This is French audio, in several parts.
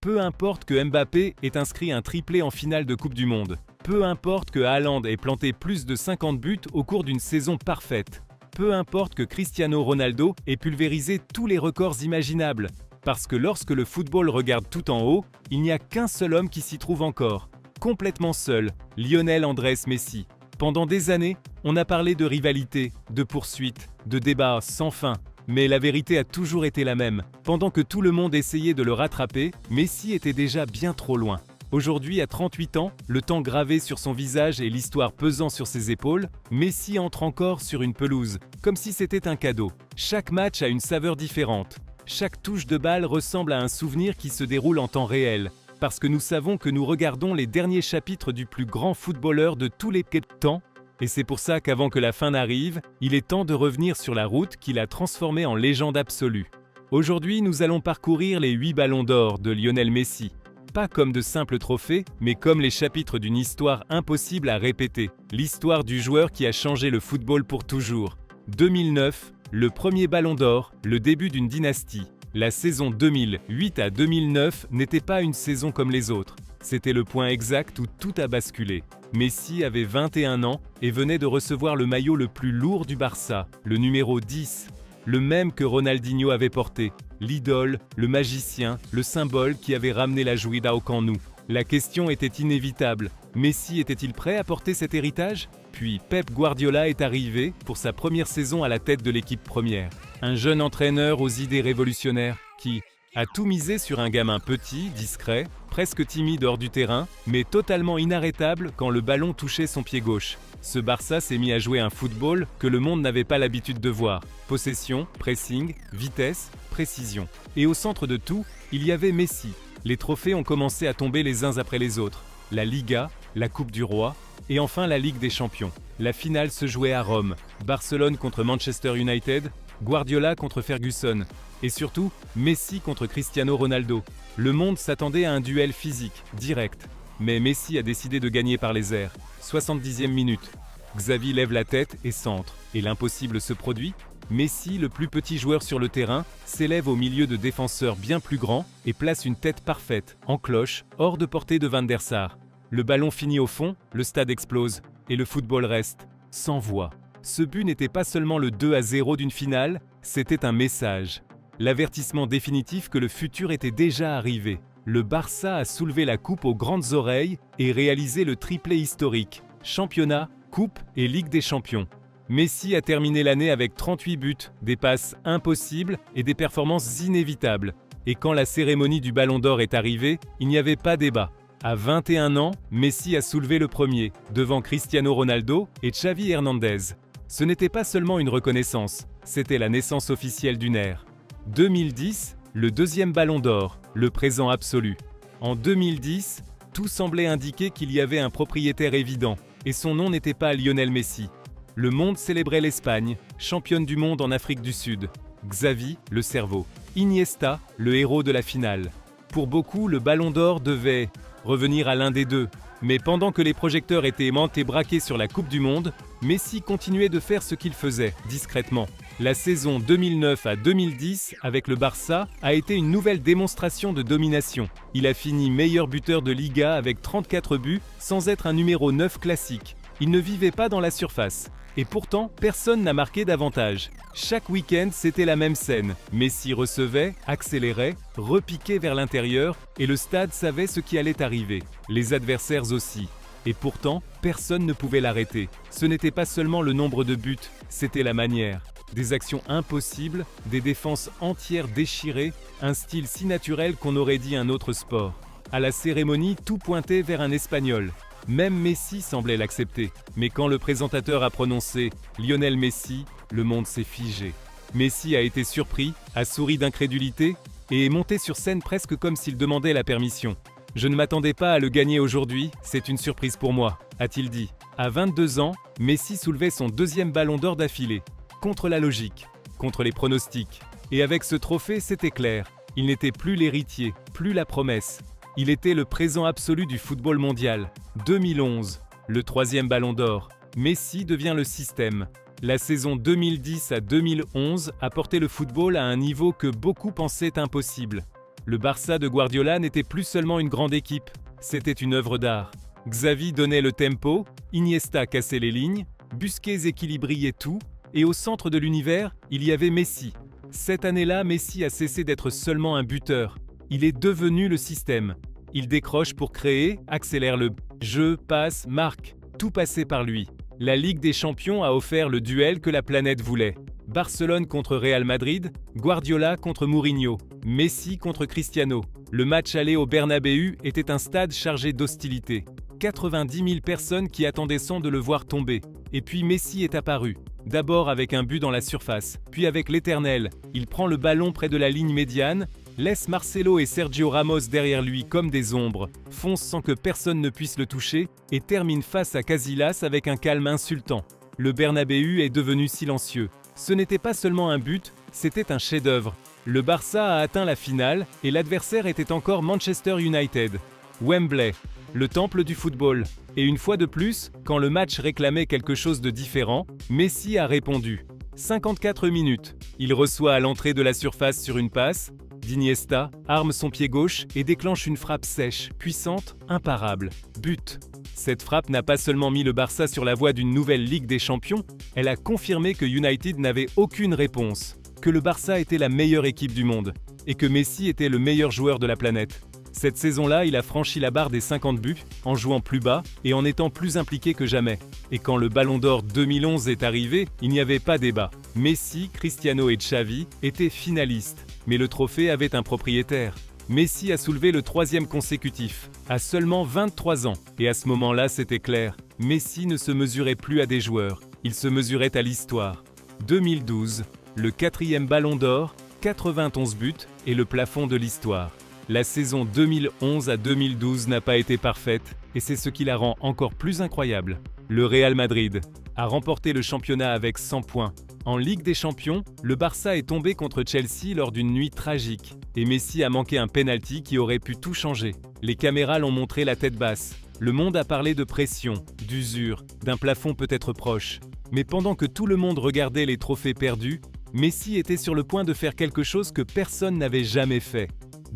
Peu importe que Mbappé ait inscrit un triplé en finale de Coupe du Monde. Peu importe que Haaland ait planté plus de 50 buts au cours d'une saison parfaite. Peu importe que Cristiano Ronaldo ait pulvérisé tous les records imaginables. Parce que lorsque le football regarde tout en haut, il n'y a qu'un seul homme qui s'y trouve encore. Complètement seul, Lionel Andrés Messi. Pendant des années, on a parlé de rivalité, de poursuite, de débats sans fin. Mais la vérité a toujours été la même. Pendant que tout le monde essayait de le rattraper, Messi était déjà bien trop loin. Aujourd'hui, à 38 ans, le temps gravé sur son visage et l'histoire pesant sur ses épaules, Messi entre encore sur une pelouse, comme si c'était un cadeau. Chaque match a une saveur différente. Chaque touche de balle ressemble à un souvenir qui se déroule en temps réel, parce que nous savons que nous regardons les derniers chapitres du plus grand footballeur de tous les temps, et c'est pour ça qu'avant que la fin n'arrive, il est temps de revenir sur la route qu'il a transformée en légende absolue. Aujourd'hui, nous allons parcourir les 8 ballons d'or de Lionel Messi. Pas comme de simples trophées, mais comme les chapitres d'une histoire impossible à répéter. L'histoire du joueur qui a changé le football pour toujours. 2009, le premier ballon d'or, le début d'une dynastie. La saison 2008 à 2009 n'était pas une saison comme les autres. C'était le point exact où tout a basculé. Messi avait 21 ans et venait de recevoir le maillot le plus lourd du Barça, le numéro 10. Le même que Ronaldinho avait porté, l'idole, le magicien, le symbole qui avait ramené la Juida au Camp Nou. La question était inévitable. Messi était-il prêt à porter cet héritage? Puis Pep Guardiola est arrivé pour sa première saison à la tête de l'équipe première. Un jeune entraîneur aux idées révolutionnaires qui a tout misé sur un gamin petit, discret, presque timide hors du terrain, mais totalement inarrêtable quand le ballon touchait son pied gauche. Ce Barça s'est mis à jouer un football que le monde n'avait pas l'habitude de voir. Possession, pressing, vitesse, précision. Et au centre de tout, il y avait Messi. Les trophées ont commencé à tomber les uns après les autres. La Liga, la Coupe du Roi et enfin la Ligue des Champions. La finale se jouait à Rome. Barcelone contre Manchester United, Guardiola contre Ferguson. Et surtout, Messi contre Cristiano Ronaldo. Le monde s'attendait à un duel physique, direct. Mais Messi a décidé de gagner par les airs. 70e minute. Xavi lève la tête et centre. Et l'impossible se produit. Messi, le plus petit joueur sur le terrain, s'élève au milieu de défenseurs bien plus grands et place une tête parfaite, en cloche, hors de portée de Van der Sar. Le ballon finit au fond, le stade explose. Et le football reste sans voix. Ce but n'était pas seulement le 2-0 d'une finale, c'était un message. L'avertissement définitif que le futur était déjà arrivé. Le Barça a soulevé la coupe aux grandes oreilles et réalisé le triplé historique. Championnat, coupe et Ligue des Champions. Messi a terminé l'année avec 38 buts, des passes impossibles et des performances inévitables. Et quand la cérémonie du Ballon d'Or est arrivée, il n'y avait pas débat. À 21 ans, Messi a soulevé le premier, devant Cristiano Ronaldo et Xavi Hernandez. Ce n'était pas seulement une reconnaissance, c'était la naissance officielle d'une ère. 2010, le deuxième Ballon d'Or, le présent absolu. En 2010, tout semblait indiquer qu'il y avait un propriétaire évident, et son nom n'était pas Lionel Messi. Le monde célébrait l'Espagne, championne du monde en Afrique du Sud. Xavi, le cerveau. Iniesta, le héros de la finale. Pour beaucoup, le Ballon d'Or devait revenir à l'un des deux. Mais pendant que les projecteurs étaient aimantés et braqués sur la Coupe du Monde, Messi continuait de faire ce qu'il faisait, discrètement. La saison 2009 à 2010, avec le Barça, a été une nouvelle démonstration de domination. Il a fini meilleur buteur de Liga avec 34 buts, sans être un numéro 9 classique. Il ne vivait pas dans la surface. Et pourtant, personne n'a marqué davantage. Chaque week-end, c'était la même scène. Messi recevait, accélérait, repiquait vers l'intérieur et le stade savait ce qui allait arriver. Les adversaires aussi. Et pourtant, personne ne pouvait l'arrêter. Ce n'était pas seulement le nombre de buts, c'était la manière. Des actions impossibles, des défenses entières déchirées, un style si naturel qu'on aurait dit un autre sport. À la cérémonie, tout pointait vers un Espagnol. Même Messi semblait l'accepter. Mais quand le présentateur a prononcé « Lionel Messi », le monde s'est figé. Messi a été surpris, a souri d'incrédulité et est monté sur scène presque comme s'il demandait la permission. « Je ne m'attendais pas à le gagner aujourd'hui, c'est une surprise pour moi », a-t-il dit. À 22 ans, Messi soulevait son deuxième Ballon d'Or d'affilée. Contre la logique, contre les pronostics. Et avec ce trophée, c'était clair. Il n'était plus l'héritier, plus la promesse. Il était le présent absolu du football mondial. 2011, le troisième Ballon d'Or. Messi devient le système. La saison 2010 à 2011 a porté le football à un niveau que beaucoup pensaient impossible. Le Barça de Guardiola n'était plus seulement une grande équipe, c'était une œuvre d'art. Xavi donnait le tempo, Iniesta cassait les lignes, Busquets équilibrait tout, et au centre de l'univers, il y avait Messi. Cette année-là, Messi a cessé d'être seulement un buteur. Il est devenu le système. Il décroche pour créer, accélère le jeu, passe, marque. Tout passait par lui. La Ligue des Champions a offert le duel que la planète voulait. Barcelone contre Real Madrid, Guardiola contre Mourinho, Messi contre Cristiano. Le match aller au Bernabéu était un stade chargé d'hostilité. 90 000 personnes qui attendaient sans de le voir tomber. Et puis Messi est apparu. D'abord avec un but dans la surface, puis avec l'éternel. Il prend le ballon près de la ligne médiane, laisse Marcelo et Sergio Ramos derrière lui comme des ombres, fonce sans que personne ne puisse le toucher et termine face à Casillas avec un calme insultant. Le Bernabéu est devenu silencieux. Ce n'était pas seulement un but, c'était un chef-d'œuvre. Le Barça a atteint la finale et l'adversaire était encore Manchester United. Wembley, le temple du football. Et une fois de plus, quand le match réclamait quelque chose de différent, Messi a répondu. 54 minutes. Il reçoit à l'entrée de la surface sur une passe. Iniesta arme son pied gauche et déclenche une frappe sèche, puissante, imparable. But. Cette frappe n'a pas seulement mis le Barça sur la voie d'une nouvelle Ligue des Champions, elle a confirmé que United n'avait aucune réponse, que le Barça était la meilleure équipe du monde et que Messi était le meilleur joueur de la planète. Cette saison-là, il a franchi la barre des 50 buts en jouant plus bas et en étant plus impliqué que jamais. Et quand le Ballon d'Or 2011 est arrivé, il n'y avait pas débat. Messi, Cristiano et Xavi étaient finalistes, mais le trophée avait un propriétaire. Messi a soulevé le 3e consécutif, à seulement 23 ans. Et à ce moment-là, c'était clair. Messi ne se mesurait plus à des joueurs, il se mesurait à l'histoire. 2012, le 4e Ballon d'Or, 91 buts et le plafond de l'histoire. La saison 2011 à 2012 n'a pas été parfaite et c'est ce qui la rend encore plus incroyable. Le Real Madrid a remporté le championnat avec 100 points. En Ligue des Champions, le Barça est tombé contre Chelsea lors d'une nuit tragique et Messi a manqué un penalty qui aurait pu tout changer. Les caméras l'ont montré la tête basse. Le monde a parlé de pression, d'usure, d'un plafond peut-être proche. Mais pendant que tout le monde regardait les trophées perdus, Messi était sur le point de faire quelque chose que personne n'avait jamais fait.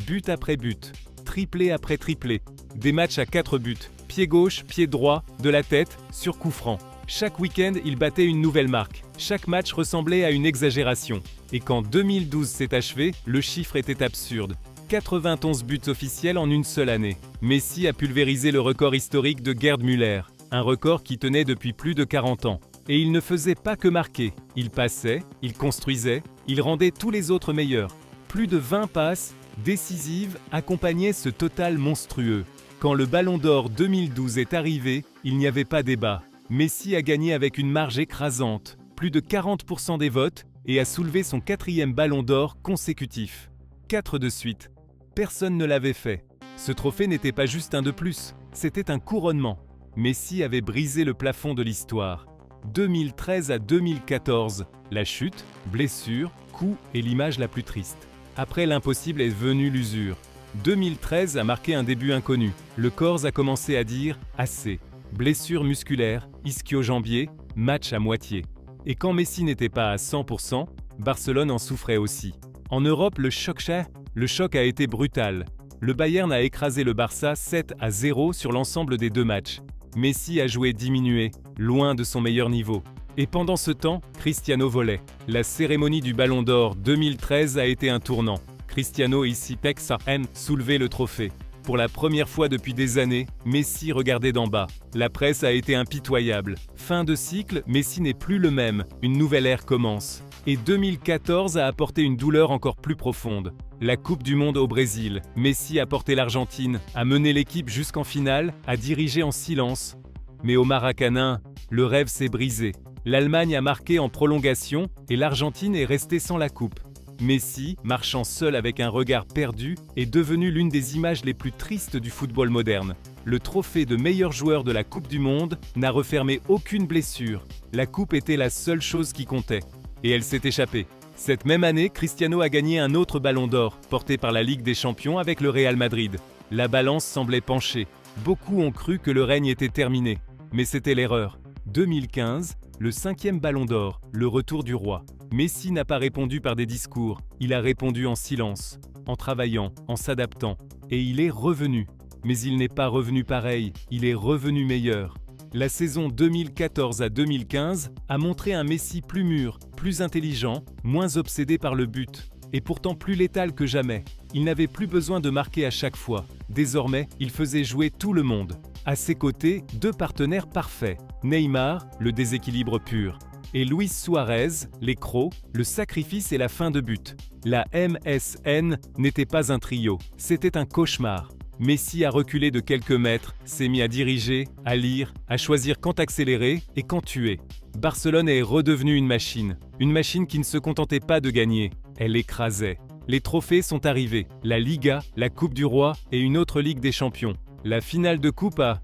But après but, triplé après triplé, des matchs à 4 buts, pied gauche, pied droit, de la tête, sur coup franc. Chaque week-end, il battait une nouvelle marque. Chaque match ressemblait à une exagération. Et quand 2012 s'est achevé, le chiffre était absurde. 91 buts officiels en une seule année. Messi a pulvérisé le record historique de Gerd Müller, un record qui tenait depuis plus de 40 ans. Et il ne faisait pas que marquer. Il passait, il construisait, il rendait tous les autres meilleurs. Plus de 20 passes décisives accompagnaient ce total monstrueux. Quand le Ballon d'Or 2012 est arrivé, il n'y avait pas débat. Messi a gagné avec une marge écrasante, plus de 40% des votes, et a soulevé son 4e Ballon d'Or consécutif. 4 de suite. Personne ne l'avait fait. Ce trophée n'était pas juste un de plus, c'était un couronnement. Messi avait brisé le plafond de l'histoire. 2013 à 2014, la chute, blessure, coup est l'image la plus triste. Après l'impossible est venue l'usure. 2013 a marqué un début inconnu. Le corps a commencé à dire « assez ». Blessure musculaire, ischio-jambier, match à moitié. Et quand Messi n'était pas à 100%, Barcelone en souffrait aussi. En Europe, le choc a été brutal. Le Bayern a écrasé le Barça 7-0 sur l'ensemble des 2 matchs. Messi a joué diminué, loin de son meilleur niveau. Et pendant ce temps, Cristiano volait. La cérémonie du Ballon d'Or 2013 a été un tournant. Cristiano ici Pexa soulevé le trophée. Pour la première fois depuis des années, Messi regardait d'en bas. La presse a été impitoyable. Fin de cycle, Messi n'est plus le même. Une nouvelle ère commence. Et 2014 a apporté une douleur encore plus profonde. La Coupe du Monde au Brésil. Messi a porté l'Argentine, a mené l'équipe jusqu'en finale, a dirigé en silence. Mais au Maracanã, le rêve s'est brisé. L'Allemagne a marqué en prolongation et l'Argentine est restée sans la coupe. Messi, marchant seul avec un regard perdu, est devenu l'une des images les plus tristes du football moderne. Le trophée de meilleur joueur de la Coupe du Monde n'a refermé aucune blessure. La coupe était la seule chose qui comptait. Et elle s'est échappée. Cette même année, Cristiano a gagné un autre Ballon d'Or, porté par la Ligue des Champions avec le Real Madrid. La balance semblait pencher. Beaucoup ont cru que le règne était terminé. Mais c'était l'erreur. 2015, le 5e Ballon d'Or, le retour du roi. Messi n'a pas répondu par des discours, il a répondu en silence. en travaillant, en s'adaptant. Et il est revenu. Mais il n'est pas revenu pareil, il est revenu meilleur. La saison 2014 à 2015 a montré un Messi plus mûr, plus intelligent, moins obsédé par le but, et pourtant plus létal que jamais. Il n'avait plus besoin de marquer à chaque fois. Désormais, il faisait jouer tout le monde. À ses côtés, deux partenaires parfaits. Neymar, le déséquilibre pur. Et Luis Suarez, les crocs, le sacrifice et la fin de but. La MSN n'était pas un trio, c'était un cauchemar. Messi a reculé de quelques mètres, s'est mis à diriger, à lire, à choisir quand accélérer et quand tuer. Barcelone est redevenue une machine qui ne se contentait pas de gagner, elle écrasait. Les trophées sont arrivés, la Liga, la Coupe du Roi et une autre Ligue des Champions. La finale de Coupe a,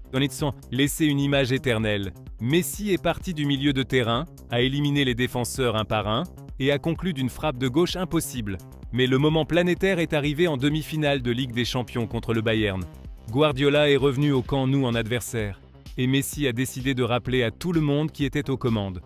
laissé une image éternelle. Messi est parti du milieu de terrain, a éliminé les défenseurs un par un et a conclu d'une frappe de gauche impossible. Mais le moment planétaire est arrivé en demi-finale de Ligue des Champions contre le Bayern. Guardiola est revenu au Camp Nou en adversaire. Et Messi a décidé de rappeler à tout le monde qui était aux commandes.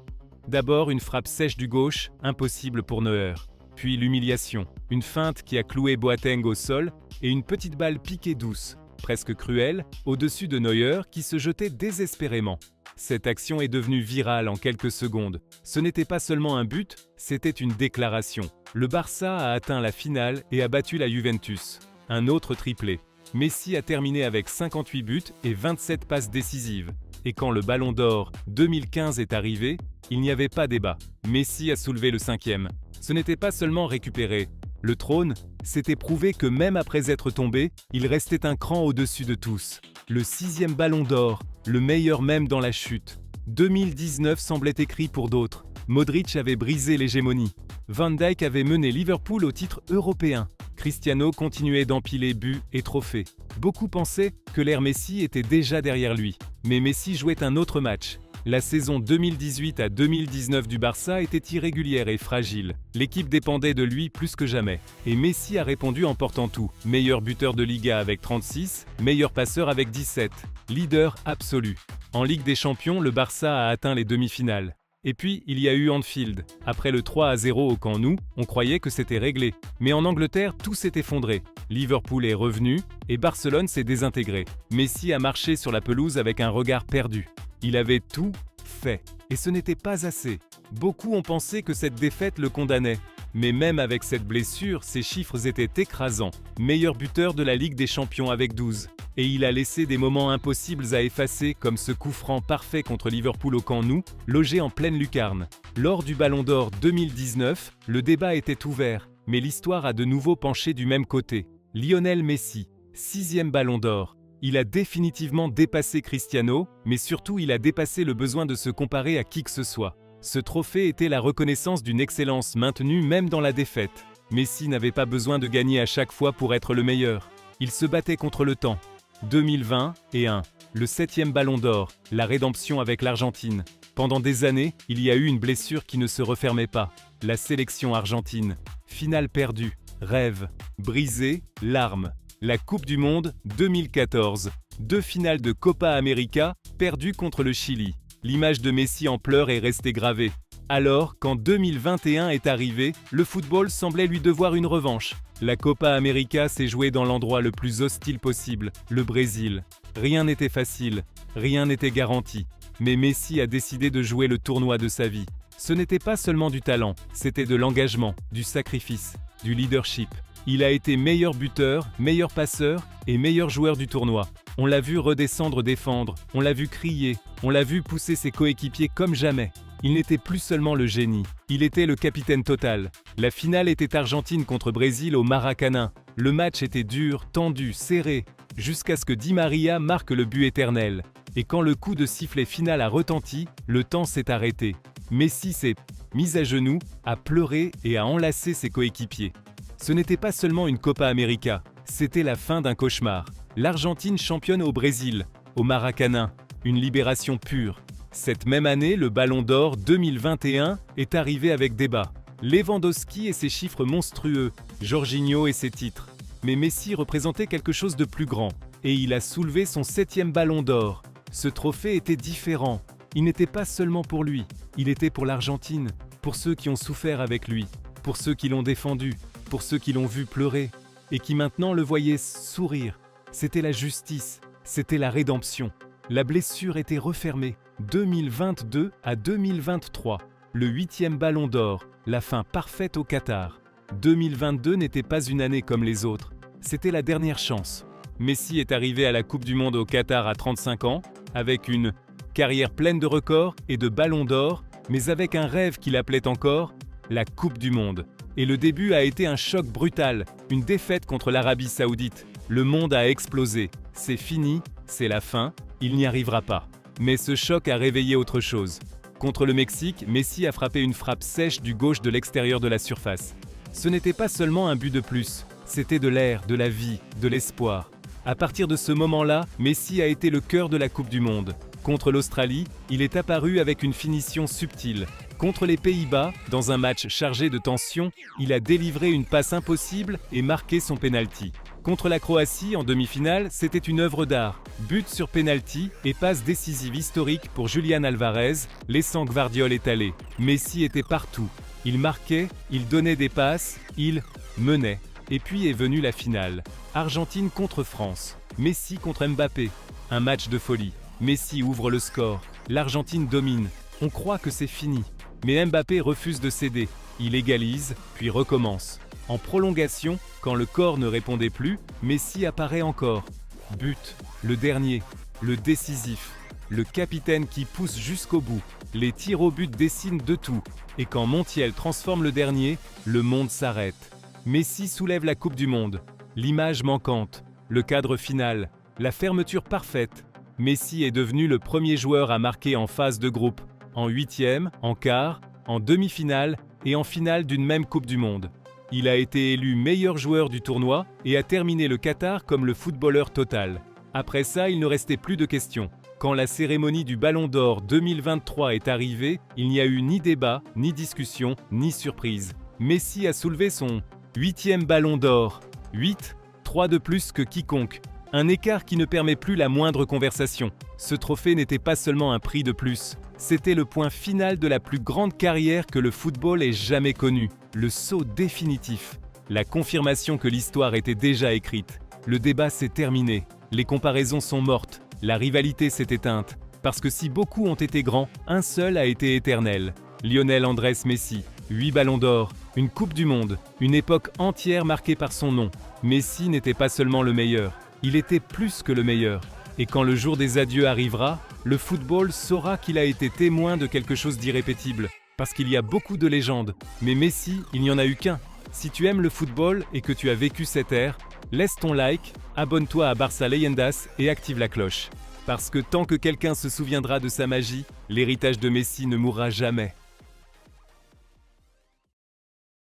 D'abord une frappe sèche du gauche, impossible pour Neuer. Puis l'humiliation, une feinte qui a cloué Boateng au sol et une petite balle piquée douce, presque cruelle, au-dessus de Neuer qui se jetait désespérément. Cette action est devenue virale en quelques secondes. Ce n'était pas seulement un but, c'était une déclaration. Le Barça a atteint la finale et a battu la Juventus. Un autre triplé. Messi a terminé avec 58 buts et 27 passes décisives. Et quand le Ballon d'Or 2015 est arrivé, il n'y avait pas débat. Messi a soulevé le 5e. Ce n'était pas seulement récupéré. Le trône, c'était prouvé que même après être tombé, il restait un cran au-dessus de tous. Le 6e Ballon d'Or, le meilleur même dans la chute. 2019 semblait écrit pour d'autres. Modric avait brisé l'hégémonie. Van Dijk avait mené Liverpool au titre européen. Cristiano continuait d'empiler buts et trophées. Beaucoup pensaient que l'ère Messi était déjà derrière lui. Mais Messi jouait un autre match. La saison 2018 à 2019 du Barça était irrégulière et fragile. L'équipe dépendait de lui plus que jamais. Et Messi a répondu en portant tout. Meilleur buteur de Liga avec 36, meilleur passeur avec 17. Leader absolu. En Ligue des Champions, le Barça a atteint les demi-finales. Et puis, il y a eu Anfield. Après le 3-0 au Camp Nou, on croyait que c'était réglé. Mais en Angleterre, tout s'est effondré. Liverpool est revenu et Barcelone s'est désintégré. Messi a marché sur la pelouse avec un regard perdu. Il avait tout fait. Et ce n'était pas assez. Beaucoup ont pensé que cette défaite le condamnait. Mais même avec cette blessure, ses chiffres étaient écrasants. Meilleur buteur de la Ligue des Champions avec 12. Et il a laissé des moments impossibles à effacer, comme ce coup franc parfait contre Liverpool au Camp Nou, logé en pleine lucarne. Lors du Ballon d'Or 2019, le débat était ouvert, mais l'histoire a de nouveau penché du même côté. Lionel Messi, 6e Ballon d'Or. Il a définitivement dépassé Cristiano, mais surtout il a dépassé le besoin de se comparer à qui que ce soit. Ce trophée était la reconnaissance d'une excellence maintenue même dans la défaite. Messi n'avait pas besoin de gagner à chaque fois pour être le meilleur. Il se battait contre le temps. 2020 et 1. Le 7e Ballon d'Or, la rédemption avec l'Argentine. Pendant des années, il y a eu une blessure qui ne se refermait pas. La sélection argentine. Finale perdue, rêve, brisé, larmes. La Coupe du Monde 2014. 2 finales de Copa América, perdues contre le Chili. L'image de Messi en pleurs est restée gravée. Alors, quand 2021 est arrivé, le football semblait lui devoir une revanche. La Copa América s'est jouée dans l'endroit le plus hostile possible, le Brésil. Rien n'était facile, rien n'était garanti. Mais Messi a décidé de jouer le tournoi de sa vie. Ce n'était pas seulement du talent, c'était de l'engagement, du sacrifice, du leadership. Il a été meilleur buteur, meilleur passeur et meilleur joueur du tournoi. On l'a vu redescendre défendre, on l'a vu crier, on l'a vu pousser ses coéquipiers comme jamais. Il n'était plus seulement le génie, il était le capitaine total. La finale était Argentine contre Brésil au Maracanã. Le match était dur, tendu, serré, jusqu'à ce que Di Maria marque le but éternel. Et quand le coup de sifflet final a retenti, le temps s'est arrêté. Messi s'est mis à genoux, a pleuré et a enlacé ses coéquipiers. Ce n'était pas seulement une Copa América, c'était la fin d'un cauchemar. L'Argentine championne au Brésil, au Maracanã, une libération pure. Cette même année, le Ballon d'Or 2021 est arrivé avec débat. Lewandowski et ses chiffres monstrueux, Jorginho et ses titres. Mais Messi représentait quelque chose de plus grand, et il a soulevé son 7e Ballon d'Or. Ce trophée était différent. Il n'était pas seulement pour lui, il était pour l'Argentine, pour ceux qui ont souffert avec lui, pour ceux qui l'ont défendu, pour ceux qui l'ont vu pleurer. et qui maintenant le voyait sourire. C'était la justice, c'était la rédemption. La blessure était refermée. 2022 à 2023, le 8e ballon d'or, la fin parfaite au Qatar. 2022 n'était pas une année comme les autres, c'était la dernière chance. Messi est arrivé à la Coupe du Monde au Qatar à 35 ans, avec une carrière pleine de records et de ballons d'or, mais avec un rêve qu'il appelait encore, la Coupe du Monde. Et le début a été un choc brutal, une défaite contre l'Arabie Saoudite. Le monde a explosé, c'est fini, c'est la fin, il n'y arrivera pas. Mais ce choc a réveillé autre chose. Contre le Mexique, Messi a frappé une frappe sèche du gauche de l'extérieur de la surface. Ce n'était pas seulement un but de plus, c'était de l'air, de la vie, de l'espoir. À partir de ce moment-là, Messi a été le cœur de la Coupe du Monde. Contre l'Australie, il est apparu avec une finition subtile. Contre les Pays-Bas, dans un match chargé de tension, il a délivré une passe impossible et marqué son pénalty. Contre la Croatie, en demi-finale, c'était une œuvre d'art. But sur pénalty et passe décisive historique pour Julián Álvarez, laissant Gvardiol étaler. Messi était partout. Il marquait, il donnait des passes, il menait. Et puis est venue la finale. Argentine contre France. Messi contre Mbappé. Un match de folie. Messi ouvre le score. L'Argentine domine. On croit que c'est fini. Mais Mbappé refuse de céder. Il égalise, puis recommence. En prolongation, quand le corps ne répondait plus, Messi apparaît encore. But, le dernier, le décisif. Le capitaine qui pousse jusqu'au bout. Les tirs au but dessinent de tout. Et quand Montiel transforme le dernier, le monde s'arrête. Messi soulève la Coupe du Monde. L'image manquante, le cadre final, la fermeture parfaite. Messi est devenu le premier joueur à marquer en phase de groupe, en 8e, en quart, en demi-finale et en finale d'une même Coupe du Monde. Il a été élu meilleur joueur du tournoi et a terminé le Qatar comme le footballeur total. Après ça, il ne restait plus de questions. Quand la cérémonie du Ballon d'Or 2023 est arrivée, il n'y a eu ni débat, ni discussion, ni surprise. Messi a soulevé son 8e Ballon d'Or. 8, 3 de plus que quiconque. Un écart qui ne permet plus la moindre conversation. Ce trophée n'était pas seulement un prix de plus, c'était le point final de la plus grande carrière que le football ait jamais connue. Le saut définitif. La confirmation que l'histoire était déjà écrite. Le débat s'est terminé. Les comparaisons sont mortes. La rivalité s'est éteinte. Parce que si beaucoup ont été grands, un seul a été éternel. Lionel Andrés Messi. 8 ballons d'or, une Coupe du Monde, une époque entière marquée par son nom. Messi n'était pas seulement le meilleur, il était plus que le meilleur. Et quand le jour des adieux arrivera, le football saura qu'il a été témoin de quelque chose d'irrépétible. Parce qu'il y a beaucoup de légendes, mais Messi, il n'y en a eu qu'un. Si tu aimes le football et que tu as vécu cette ère, laisse ton like, abonne-toi à Barça Leyendas et active la cloche. Parce que tant que quelqu'un se souviendra de sa magie, l'héritage de Messi ne mourra jamais.